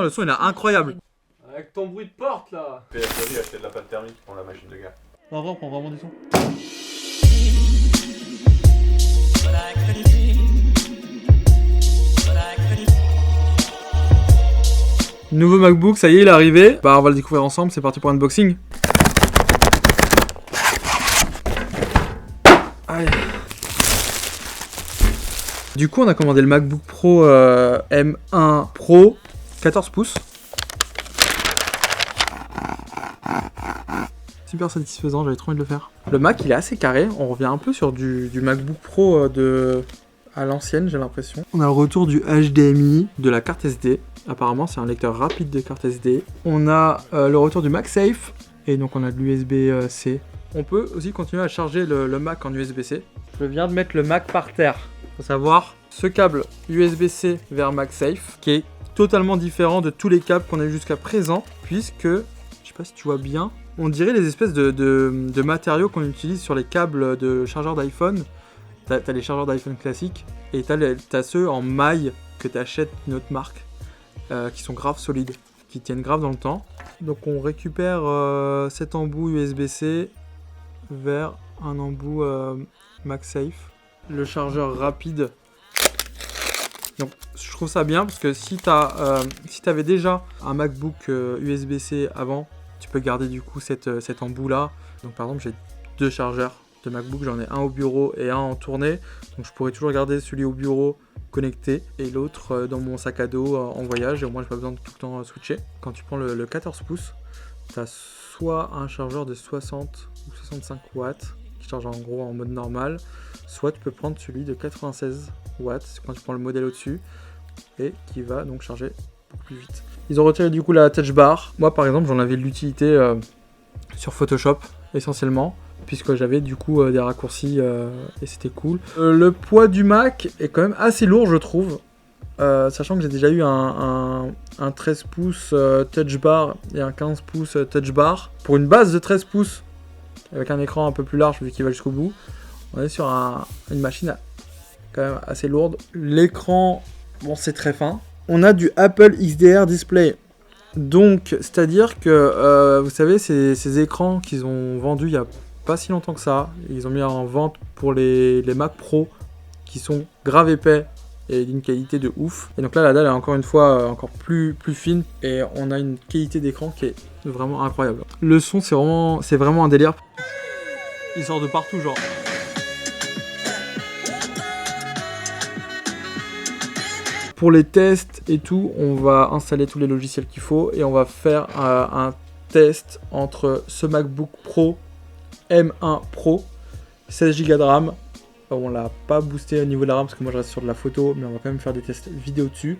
le son il est incroyable. Avec ton bruit de porte là. PSV acheter de la pâte thermique pour la machine de guerre. En vrai, on prend vraiment du son. Nouveau MacBook, ça y est, il est arrivé. Bah, on va le découvrir ensemble, c'est parti pour un unboxing. Allez. Du coup, on a commandé le MacBook Pro M1 Pro 14 pouces. Super satisfaisant, j'avais trop envie de le faire. Le Mac, il est assez carré. On revient un peu sur du MacBook Pro à l'ancienne, j'ai l'impression. On a le retour du HDMI, de la carte SD. Apparemment, c'est un lecteur rapide de carte SD. On a le retour du MagSafe. Et donc, on a de l'USB-C. On peut aussi continuer à charger le Mac en USB-C. Je viens de mettre le Mac par terre. Faut savoir, ce câble USB-C vers MagSafe, qui est totalement différent de tous les câbles qu'on a eu jusqu'à présent, puisque, je sais pas si tu vois bien, on dirait les espèces de matériaux qu'on utilise sur les câbles de chargeurs d'iPhone. T'as les chargeurs d'iPhone classiques, et t'as ceux en maille que t'achètes d'une autre marque, qui sont grave solides, qui tiennent grave dans le temps. Donc on récupère cet embout USB-C vers un embout MagSafe. Le chargeur rapide. Donc je trouve ça bien parce que si t'avais déjà un MacBook USB-C avant, tu peux garder du coup cet embout là. Donc par exemple j'ai deux chargeurs de MacBook, j'en ai un au bureau et un en tournée. Donc je pourrais toujours garder celui au bureau connecté et l'autre dans mon sac à dos en voyage, et au moins j'ai pas besoin de tout le temps switcher. Quand tu prends le 14 pouces, t'as soit un chargeur de 60 ou 65 watts qui charge en gros en mode normal, soit tu peux prendre celui de 96 watts quand tu prends le modèle au-dessus et qui va donc charger beaucoup plus vite. Ils ont retiré du coup la touch bar. Moi par exemple j'en avais de l'utilité sur Photoshop essentiellement, puisque j'avais du coup des raccourcis et c'était cool. Le poids du Mac est quand même assez lourd je trouve, sachant que j'ai déjà eu un 13 pouces touch bar et un 15 pouces touch bar. Pour une base de 13 pouces avec un écran un peu plus large vu qu'il va jusqu'au bout, on est sur une machine quand même assez lourde. L'écran, bon c'est très fin. On a du Apple XDR Display. Donc c'est-à-dire que vous savez ces écrans qu'ils ont vendus il y a pas si longtemps que ça, ils ont mis en vente pour les Mac Pro qui sont grave épais et d'une qualité de ouf. Et donc là la dalle est encore une fois encore plus fine et on a une qualité d'écran qui est vraiment incroyable. Le son c'est vraiment un délire. Il sort de partout genre. Pour les tests et tout, on va installer tous les logiciels qu'il faut et on va faire un test entre ce MacBook Pro M1 Pro, 16 Go de RAM. On l'a pas boosté au niveau de la RAM parce que moi je reste sur de la photo, mais on va quand même faire des tests vidéo dessus.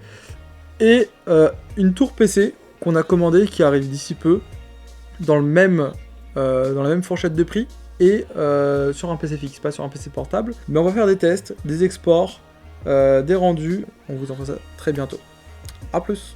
Et une tour PC qu'on a commandée qui arrive d'ici peu dans la même fourchette de prix et sur un PC fixe, pas sur un PC portable. Mais on va faire des tests, des exports, des rendus. On vous en fera ça très bientôt. A plus.